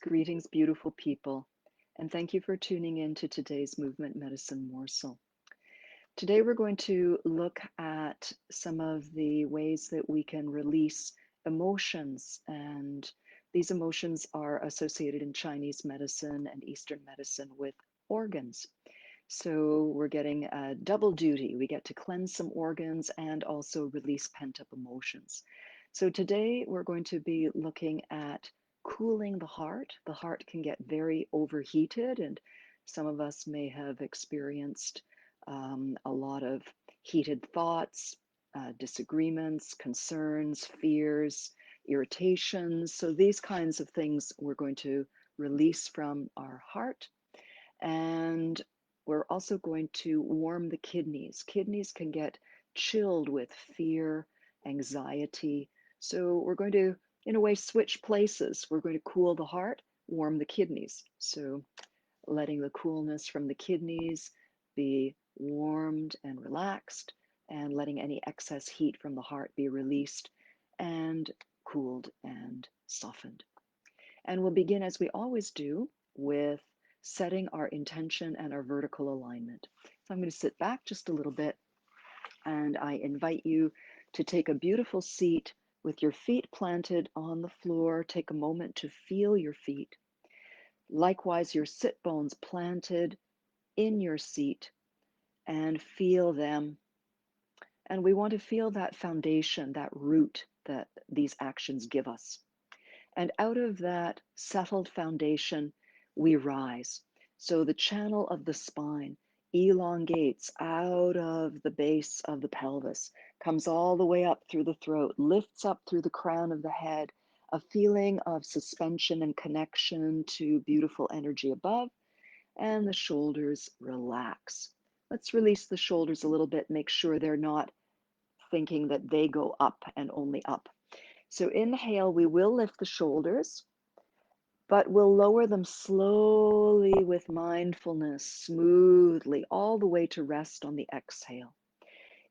Greetings, beautiful people, and thank you for tuning in to today's Movement Medicine Morsel. Today, we're going to look at some of the ways that we can release emotions, and these emotions are associated in Chinese medicine and Eastern medicine with organs. So, we're getting a double duty. We get to cleanse some organs and also release pent up emotions. So, today we're going to be looking at cooling the heart. The heart can get very overheated, and some of us may have experienced a lot of heated thoughts, disagreements, concerns, fears, irritations. So, these kinds of things we're going to release from our heart. And we're also going to warm the kidneys. Kidneys can get chilled with fear, anxiety. So we're going to, in a way, switch places. We're going to cool the heart, warm the kidneys. So letting the coolness from the kidneys be warmed and relaxed, and letting any excess heat from the heart be released and cooled and softened. And we'll begin, as we always do, with setting our intention and our vertical alignment. So I'm going to sit back just a little bit, and I invite you to take a beautiful seat with your feet planted on the floor. Take a moment to feel your feet. Likewise, your sit bones planted in your seat, and feel them. And we want to feel that foundation, that root that these actions give us. And out of that settled foundation, we rise. So the channel of the spine elongates out of the base of the pelvis, comes all the way up through the throat, lifts up through the crown of the head, a feeling of suspension and connection to beautiful energy above, and the shoulders relax. Let's release the shoulders a little bit, make sure they're not thinking that they go up and only up. So inhale, we will lift the shoulders, but we'll lower them slowly with mindfulness, smoothly, all the way to rest on the exhale.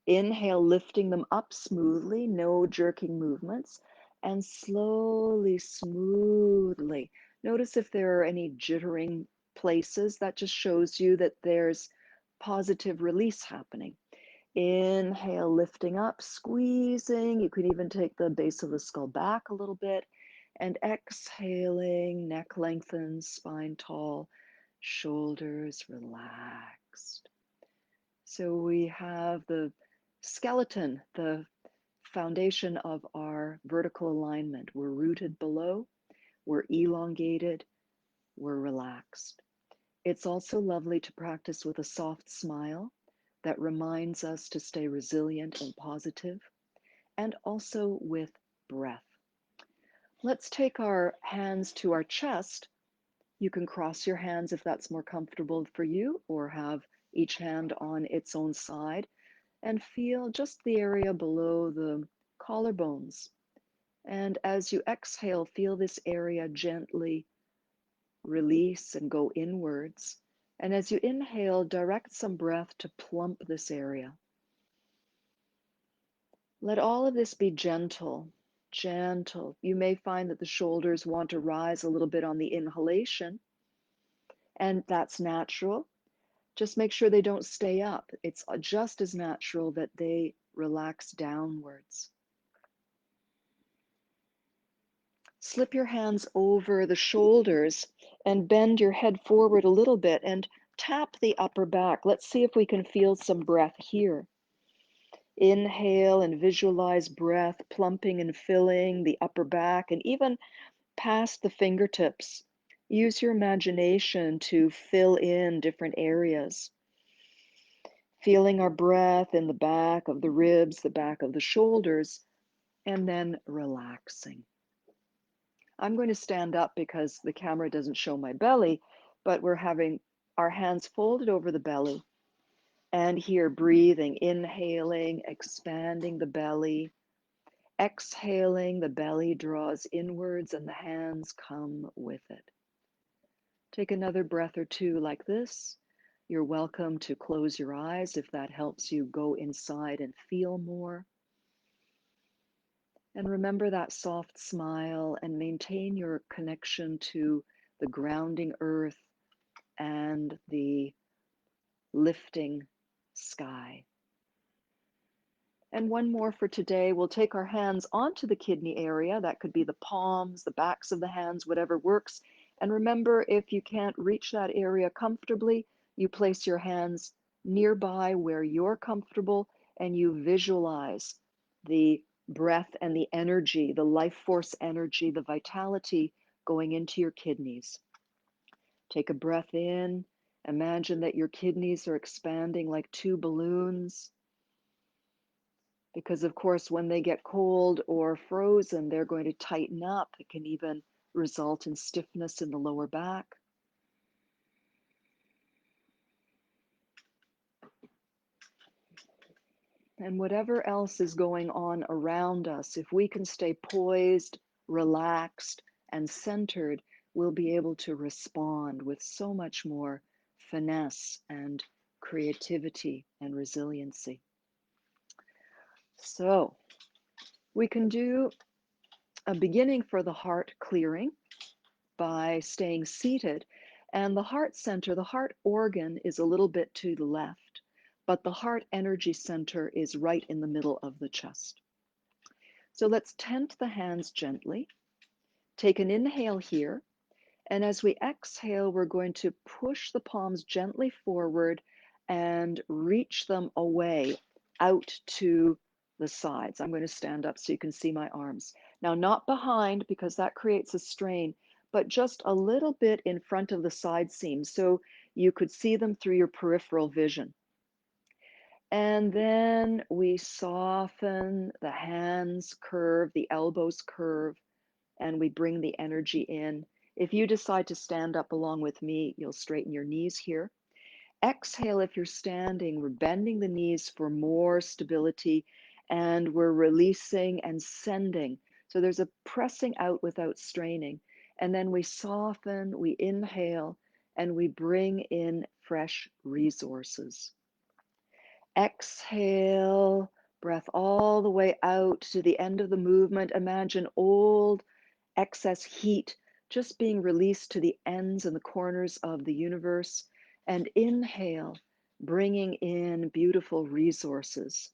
Inhale, lifting them up smoothly, no jerking movements, and slowly, smoothly. Notice if there are any jittering places. That just shows you that there's positive release happening. Inhale, lifting up, squeezing. You could even take the base of the skull back a little bit. And exhaling, neck lengthens, spine tall, shoulders relaxed. So we have the skeleton, the foundation of our vertical alignment. We're rooted below, we're elongated, we're relaxed. It's also lovely to practice with a soft smile that reminds us to stay resilient and positive, and also with breath. Let's take our hands to our chest. You can cross your hands if that's more comfortable for you, or have each hand on its own side, and feel just the area below the collarbones. And as you exhale, feel this area gently release and go inwards. And as you inhale, direct some breath to plump this area. Let all of this be gentle, gentle. You may find that the shoulders want to rise a little bit on the inhalation, and that's natural. Just make sure they don't stay up. It's just as natural that they relax downwards. Slip your hands over the shoulders and bend your head forward a little bit and tap the upper back. Let's see if we can feel some breath here. Inhale and visualize breath plumping and filling the upper back and even past the fingertips. Use your imagination to fill in different areas. Feeling our breath in the back of the ribs, the back of the shoulders, and then relaxing. I'm going to stand up because the camera doesn't show my belly, but we're having our hands folded over the belly. And here, breathing, inhaling, expanding the belly. Exhaling, the belly draws inwards and the hands come with it. Take another breath or two like this. You're welcome to close your eyes if that helps you go inside and feel more. And remember that soft smile and maintain your connection to the grounding earth, and the lifting sky. And one more for today. We'll take our hands onto the kidney area. That could be the palms, the backs of the hands, whatever works. And remember, if you can't reach that area comfortably, you place your hands nearby where you're comfortable and you visualize the breath and the energy, the life force energy, the vitality going into your kidneys. Take a breath in. Imagine that your kidneys are expanding like two balloons. Because, of course, when they get cold or frozen, they're going to tighten up. It can even result in stiffness in the lower back. And whatever else is going on around us, if we can stay poised, relaxed, and centered, we'll be able to respond with so much more finesse and creativity and resiliency. So we can do a beginning for the heart clearing by staying seated. And the heart center, the heart organ is a little bit to the left, but the heart energy center is right in the middle of the chest. So let's tent the hands gently. Take an inhale here. And as we exhale, we're going to push the palms gently forward and reach them away out to the sides. I'm going to stand up so you can see my arms. Now, not behind because that creates a strain, but just a little bit in front of the side seams so you could see them through your peripheral vision. And then we soften the hands curve, the elbows curve, and we bring the energy in. If you decide to stand up along with me, you'll straighten your knees here. Exhale if you're standing. We're bending the knees for more stability, and we're releasing and sending. So there's a pressing out without straining. And then we soften, we inhale, and we bring in fresh resources. Exhale, breath all the way out to the end of the movement. Imagine old excess heat just being released to the ends and the corners of the universe. And inhale, bringing in beautiful resources.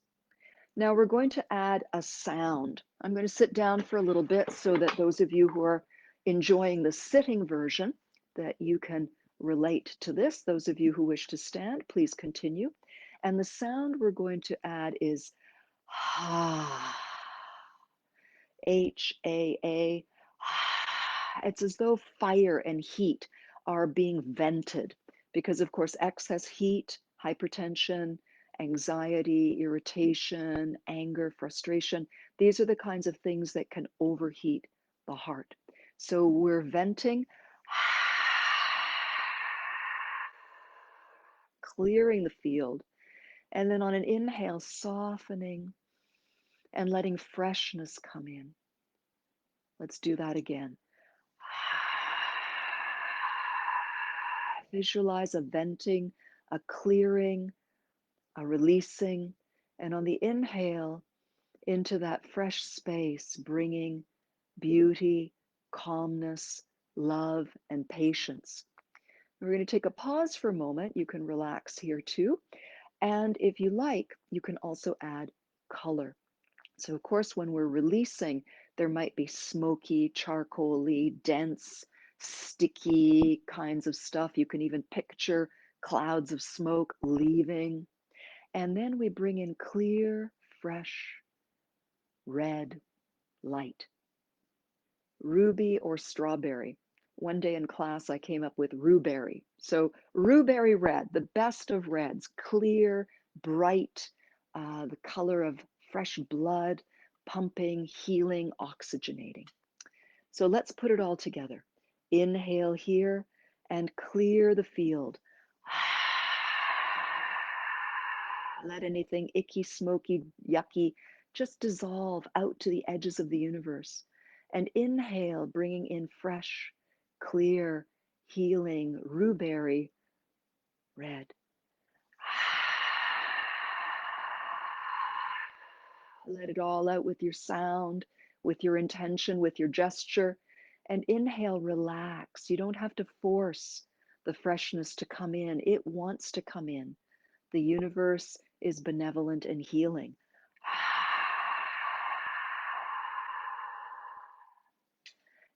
Now we're going to add a sound. I'm going to sit down for a little bit so that those of you who are enjoying the sitting version, that you can relate to this. Those of you who wish to stand, please continue. And the sound we're going to add is ha. HAA. It's as though fire and heat are being vented because, of course, excess heat, hypertension, anxiety, irritation, anger, frustration, these are the kinds of things that can overheat the heart. So we're venting, clearing the field, and then on an inhale, softening and letting freshness come in. Let's do that again. Visualize a venting, a clearing, a releasing, and on the inhale, into that fresh space, bringing beauty, calmness, love, and patience. We're going to take a pause for a moment. You can relax here too. And if you like, you can also add color. So, of course, when we're releasing, there might be smoky, charcoaly, dense, sticky kinds of stuff. You can even picture clouds of smoke leaving. And then we bring in clear, fresh, red light, ruby or strawberry. One day in class, I came up with rhueberry. So, rhueberry red, the best of reds, clear, bright, the color of fresh blood, pumping, healing, oxygenating. So let's put it all together. Inhale here and clear the field. Let anything icky, smoky, yucky just dissolve out to the edges of the universe. And inhale, bringing in fresh, clear, healing, rhueberry red. Let it all out with your sound, with your intention, with your gesture. And inhale, relax. You don't have to force the freshness to come in, it wants to come in. The universe is benevolent and healing.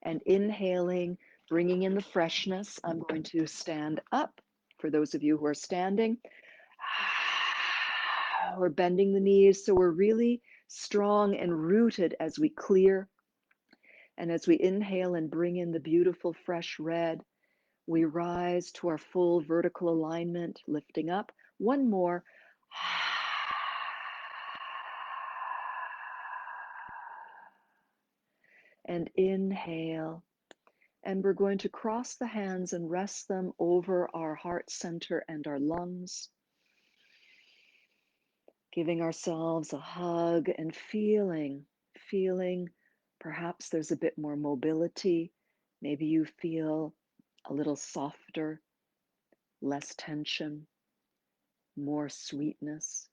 And inhaling, bringing in the freshness. I'm going to stand up for those of you who are standing. We're bending the knees so we're really strong and rooted as we clear. And as we inhale and bring in the beautiful fresh red, we rise to our full vertical alignment, lifting up. One more. And inhale. And we're going to cross the hands and rest them over our heart center and our lungs, giving ourselves a hug and feeling perhaps there's a bit more mobility. Maybe you feel a little softer, less tension, more sweetness.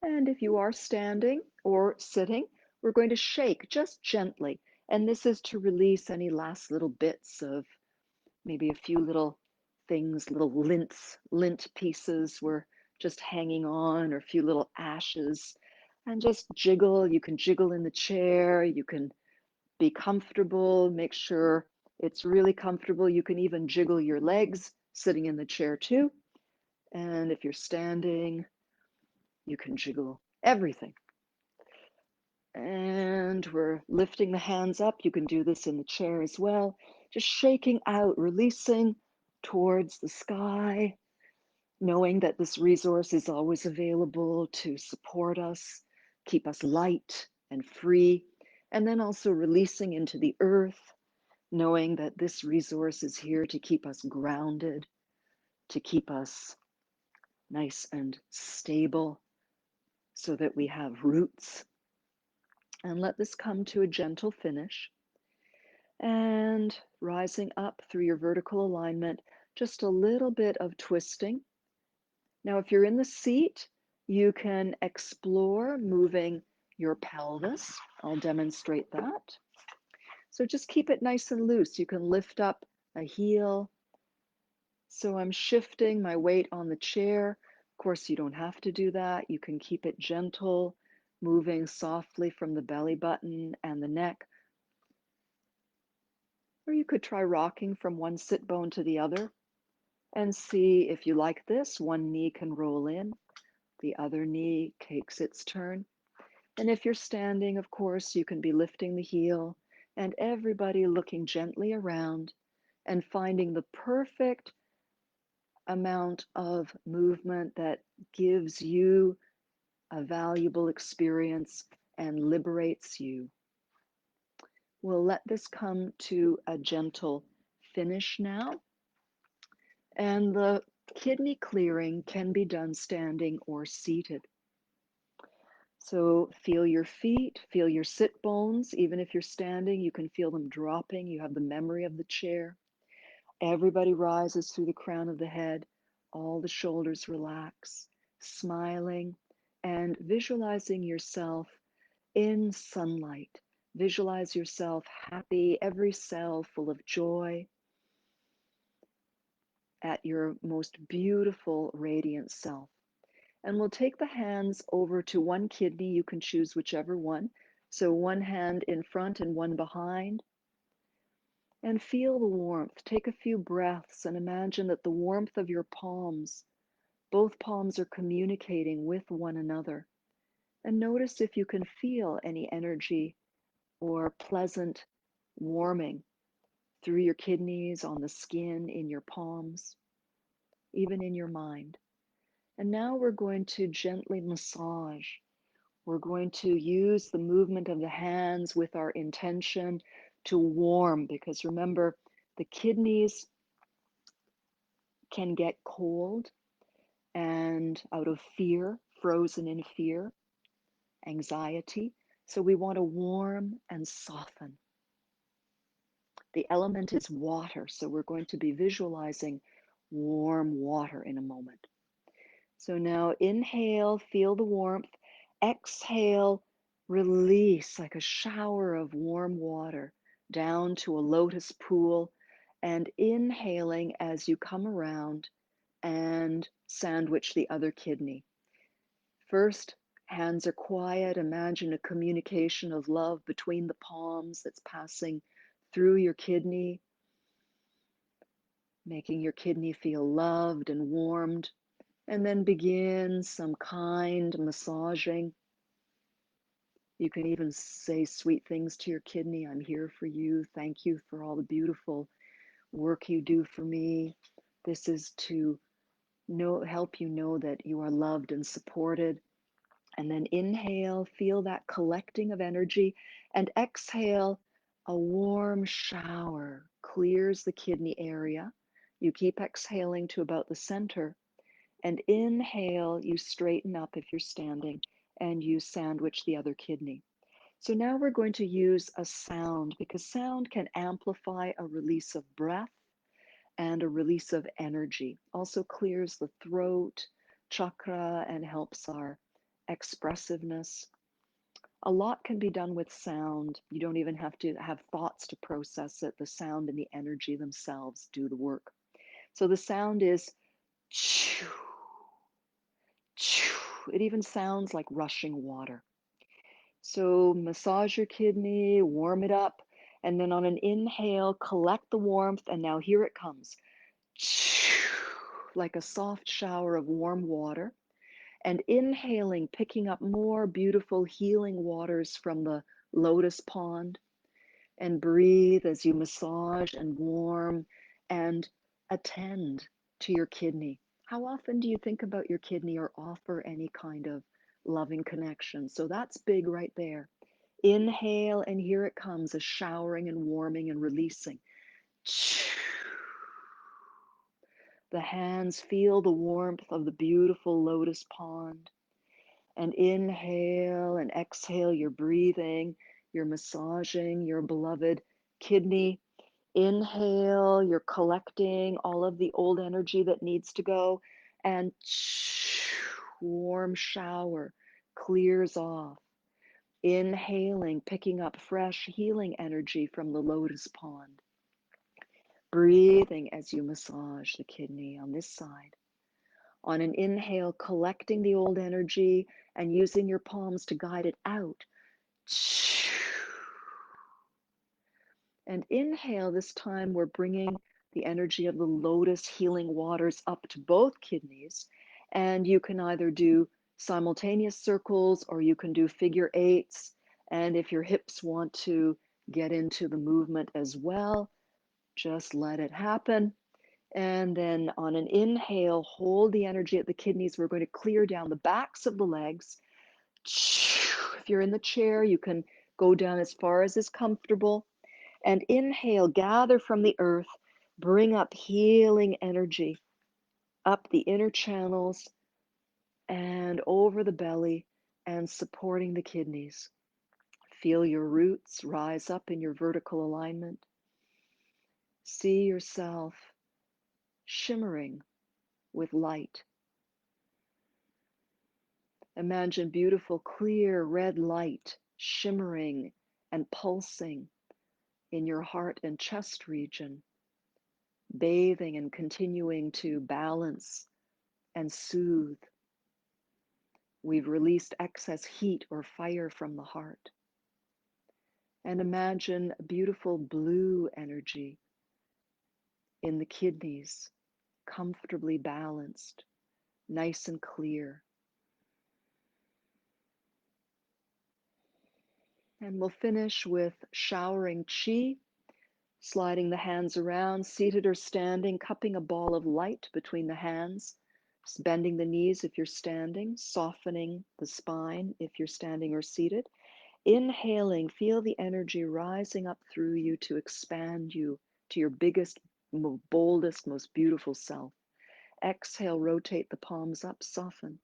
And if you are standing or sitting, we're going to shake just gently. And this is to release any last little bits of maybe a few little things, little lint pieces were just hanging on, or a few little ashes. And just jiggle. You can jiggle in the chair. You can be comfortable. Make sure it's really comfortable. You can even jiggle your legs sitting in the chair too. And if you're standing, you can jiggle everything. And we're lifting the hands up. You can do this in the chair as well. Just shaking out, releasing towards the sky, knowing that this resource is always available to support us, keep us light and free. And then also releasing into the earth, knowing that this resource is here to keep us grounded, to keep us nice and stable so that we have roots. And let this come to a gentle finish. And rising up through your vertical alignment, just a little bit of twisting. Now, if you're in the seat, you can explore moving your pelvis. I'll demonstrate that. So just keep it nice and loose. You can lift up a heel. So I'm shifting my weight on the chair. Of course, you don't have to do that. You can keep it gentle, moving softly from the belly button and the neck. Or you could try rocking from one sit bone to the other and see if you like this. One knee can roll in, the other knee takes its turn. And if you're standing, of course, you can be lifting the heel and everybody looking gently around and finding the perfect amount of movement that gives you a valuable experience and liberates you. We'll let this come to a gentle finish now. And the kidney clearing can be done standing or seated. So feel your feet, feel your sit bones. Even if you're standing, you can feel them dropping. You have the memory of the chair. Everybody rises through the crown of the head. All the shoulders relax, smiling and visualizing yourself in sunlight. Visualize yourself happy, every cell full of joy, at your most beautiful, radiant self. And we'll take the hands over to one kidney. You can choose whichever one. So one hand in front and one behind. And feel the warmth. Take a few breaths and imagine that the warmth of your palms, both palms are communicating with one another. And notice if you can feel any energy or pleasant warming through your kidneys, on the skin, in your palms, even in your mind. And now we're going to gently massage. We're going to use the movement of the hands with our intention to warm, because remember, the kidneys can get cold and out of fear, frozen in fear, anxiety. So we want to warm and soften. The element is water, so we're going to be visualizing warm water in a moment. So now inhale, feel the warmth. Exhale, release like a shower of warm water down to a lotus pool. And inhaling as you come around and sandwich the other kidney. First, hands are quiet. Imagine a communication of love between the palms that's passing through your kidney, making your kidney feel loved and warmed. And then begin some kind massaging. You can even say sweet things to your kidney. I'm here for you. Thank you for all the beautiful work you do for me. This is to help you know that you are loved and supported. And then inhale, feel that collecting of energy, and exhale, a warm shower clears the kidney area. You keep exhaling to about the center, and inhale, you straighten up if you're standing, and you sandwich the other kidney. So now we're going to use a sound because sound can amplify a release of breath and a release of energy. Also clears the throat chakra and helps our expressiveness. A lot can be done with sound. You don't even have to have thoughts to process it. The sound and the energy themselves do the work. So the sound is choo, choo. It even sounds like rushing water. So massage your kidney, warm it up, and then on an inhale, collect the warmth, and now here it comes. Like a soft shower of warm water. And inhaling, picking up more beautiful healing waters from the lotus pond. And breathe as you massage and warm and attend to your kidney. How often do you think about your kidney or offer any kind of loving connection? So that's big right there. Inhale, and here it comes, a showering and warming and releasing. The hands feel the warmth of the beautiful lotus pond. And inhale and exhale, you're breathing, you're massaging your beloved kidney. Inhale, you're collecting all of the old energy that needs to go. And warm shower clears off. Inhaling, picking up fresh healing energy from the lotus pond. Breathing as you massage the kidney on this side. On an inhale, collecting the old energy and using your palms to guide it out. And inhale, this time we're bringing the energy of the lotus healing waters up to both kidneys. And you can either do simultaneous circles or you can do figure eights. And if your hips want to get into the movement as well, just let it happen. And then on an inhale, hold the energy at the kidneys. We're going to clear down the backs of the legs. If you're in the chair, you can go down as far as is comfortable. And inhale, gather from the earth, bring up healing energy up the inner channels and over the belly and supporting the kidneys. Feel your roots rise up in your vertical alignment. See yourself shimmering with light. Imagine beautiful, clear red light shimmering and pulsing in your heart and chest region, bathing and continuing to balance and soothe. We've released excess heat or fire from the heart. And imagine beautiful blue energy in the kidneys, comfortably balanced, nice and clear. And we'll finish with showering chi, sliding the hands around, seated or standing, cupping a ball of light between the hands, just bending the knees if you're standing, softening the spine if you're standing or seated. Inhaling, feel the energy rising up through you to expand you to your biggest, boldest, most beautiful self. Exhale, rotate the palms up, soften.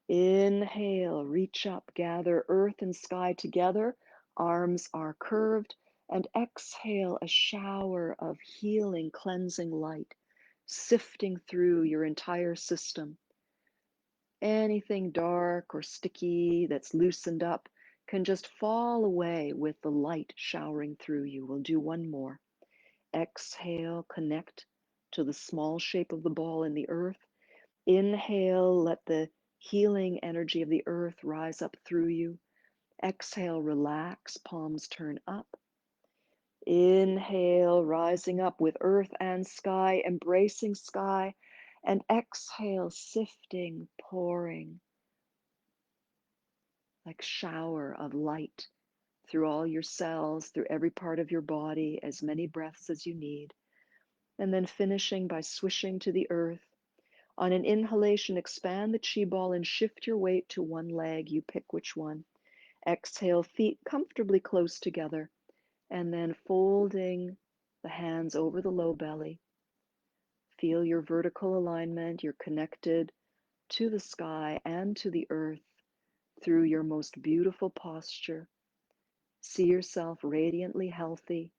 Inhale, reach up, gather earth and sky together. Arms are curved. And exhale, a shower of healing, cleansing light, sifting through your entire system. Anything dark or sticky that's loosened up can just fall away with the light showering through you. We'll do one more. Exhale, connect to the small shape of the ball in the earth. Inhale, let the healing energy of the earth rise up through you. Exhale, relax, palms turn up. Inhale, rising up with earth and sky, embracing sky. And exhale, sifting, pouring like shower of light through all your cells, through every part of your body, as many breaths as you need. And then finishing by swishing to the earth. On an inhalation, expand the chi ball and shift your weight to one leg. You pick which one. Exhale, feet comfortably close together. And then folding the hands over the low belly. Feel your vertical alignment. You're connected to the sky and to the earth through your most beautiful posture. See yourself radiantly healthy,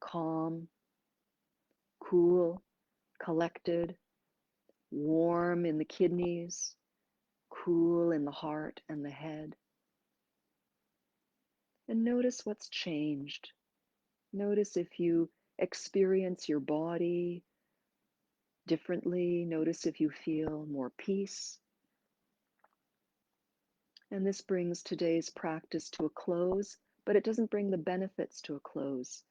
calm, cool, collected, warm in the kidneys, cool in the heart and the head. And notice what's changed. Notice if you experience your body differently. Notice if you feel more peace. And this brings today's practice to a close, but it doesn't bring the benefits to a close.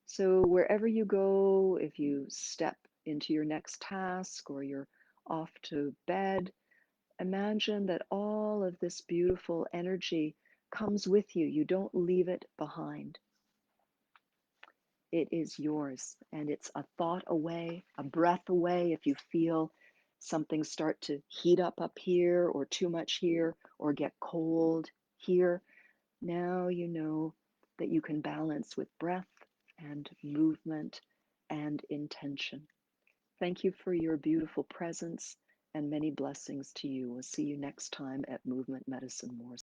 So wherever you go, if you step into your next task or you're off to bed, imagine that all of this beautiful energy comes with you. You don't leave it behind. It is yours, and it's a thought away, a breath away. If you feel something start to heat up here, or too much here, or get cold here, now you know that you can balance with breath and movement and intention. Thank you for your beautiful presence and many blessings to you. We'll see you next time at Movement Medicine Morsel.